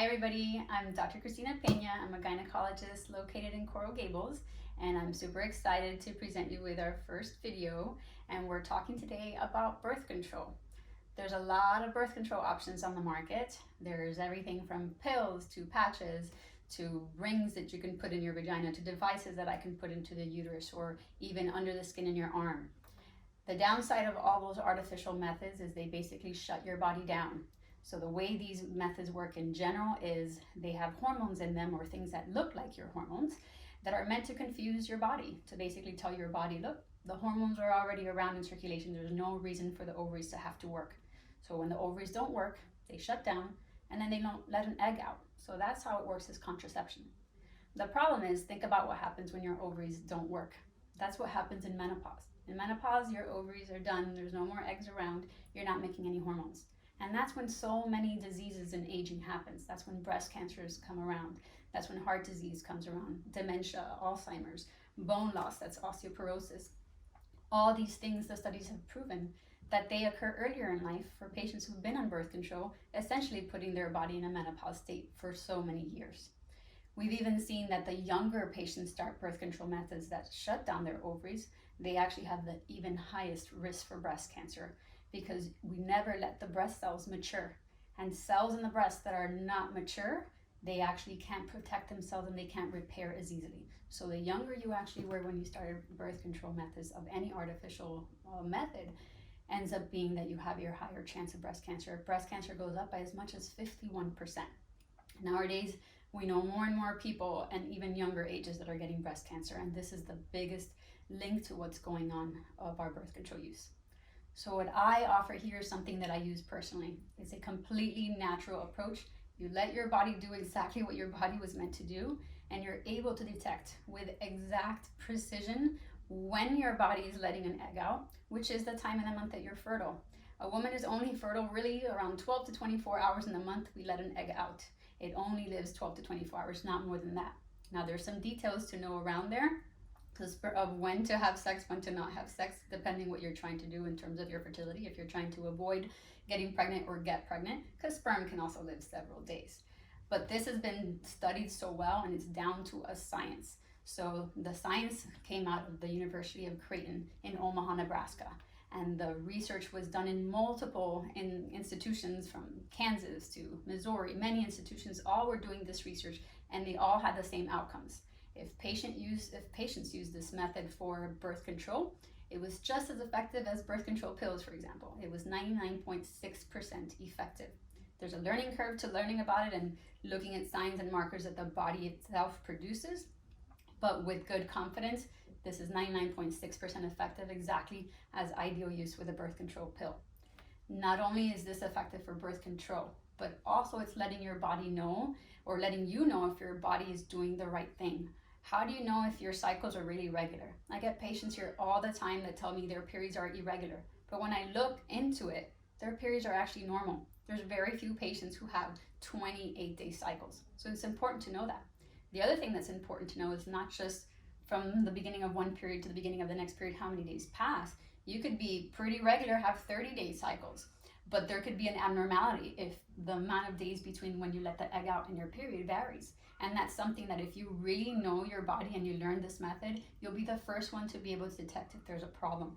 Hi everybody, I'm Dr. Cristina Peña. I'm a gynecologist located in Coral Gables, and I'm super excited to present you with our first video. And we're talking today about birth control. There's a lot of birth control options on the market. There's everything from pills to patches to rings that you can put in your vagina to devices that I can put into the uterus or even under the skin in your arm. The downside of all those artificial methods is they basically shut your body down. So the way these methods work in general is they have hormones in them, or things that look like your hormones, that are meant to confuse your body, to basically tell your body, look, the hormones are already around in circulation. There's no reason for the ovaries to have to work. So when the ovaries don't work, they shut down and then they don't let an egg out. So that's how it works as contraception. The problem is, think about what happens when your ovaries don't work. That's what happens in menopause. In menopause, your ovaries are done. There's no more eggs around. You're not making any hormones. And that's when so many diseases and aging happens. That's when breast cancers come around. That's when heart disease comes around, dementia, Alzheimer's, bone loss, that's osteoporosis. All these things, the studies have proven that they occur earlier in life for patients who've been on birth control, essentially putting their body in a menopause state for so many years. We've even seen that the younger patients start birth control methods that shut down their ovaries. They actually have the even highest risk for breast cancer, because we never let the breast cells mature. And cells in the breast that are not mature, they actually can't protect themselves and they can't repair as easily. So the younger you actually were when you started birth control methods of any artificial method, ends up being that you have your higher chance of breast cancer. Breast cancer goes up by as much as 51%. Nowadays, we know more and more people, and even younger ages, that are getting breast cancer. And this is the biggest link to what's going on of our birth control use. So what I offer here is something that I use personally. It's a completely natural approach. You let your body do exactly what your body was meant to do, and you're able to detect with exact precision when your body is letting an egg out, which is the time in the month that you're fertile. A woman is only fertile really around 12 to 24 hours in the month we let an egg out. It only lives 12 to 24 hours, not more than that. Now there's some details to know around there, of when to have sex, when to not have sex, depending what you're trying to do in terms of your fertility, if you're trying to avoid getting pregnant or get pregnant, because sperm can also live several days. But this has been studied so well, and it's down to a science. So the science came out of the University of Creighton in Omaha, Nebraska. And the research was done in multiple institutions, from Kansas to Missouri. Many institutions all were doing this research, and they all had the same outcomes. If patients use this method for birth control, it was just as effective as birth control pills, for example. It was 99.6% effective. There's a learning curve to learning about it and looking at signs and markers that the body itself produces. But with good confidence, this is 99.6% effective, exactly as ideal use with a birth control pill. Not only is this effective for birth control, but also it's letting your body know, or letting you know, if your body is doing the right thing. How do you know if your cycles are really regular? I get patients here all the time that tell me their periods are irregular, but when I look into it, their periods are actually normal. There's very few patients who have 28-day cycles. So it's important to know that. The other thing that's important to know is not just from the beginning of one period to the beginning of the next period, how many days pass. You could be pretty regular, have 30-day cycles, but there could be an abnormality if the amount of days between when you let the egg out and your period varies. And that's something that, if you really know your body and you learn this method, you'll be the first one to be able to detect if there's a problem.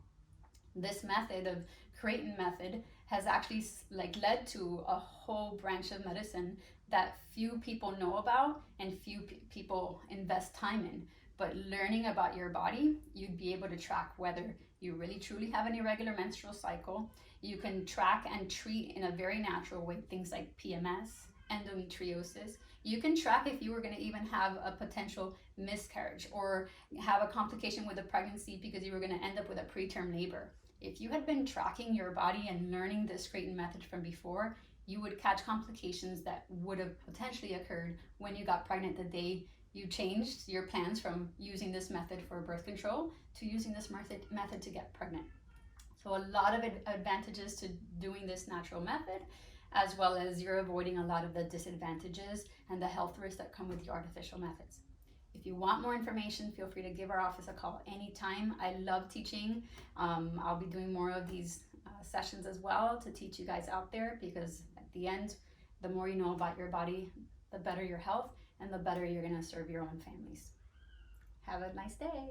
This method of Creighton method has actually led to a whole branch of medicine that few people know about and few people invest time in. But learning about your body, you'd be able to track whether you really truly have an irregular menstrual cycle. You can track and treat in a very natural way things like PMS, endometriosis. You can track if you were going to even have a potential miscarriage or have a complication with a pregnancy because you were going to end up with a preterm labor. If you had been tracking your body and learning this Creighton method from before, you would catch complications that would have potentially occurred when you got pregnant the day you changed your plans from using this method for birth control to using this method to get pregnant. So a lot of advantages to doing this natural method, as well as you're avoiding a lot of the disadvantages and the health risks that come with the artificial methods. If you want more information, feel free to give our office a call anytime. I love teaching. I'll be doing more of these sessions as well to teach you guys out there, because at the end, The more you know about your body, the better your health and the better you're going to serve your own families. Have a nice day.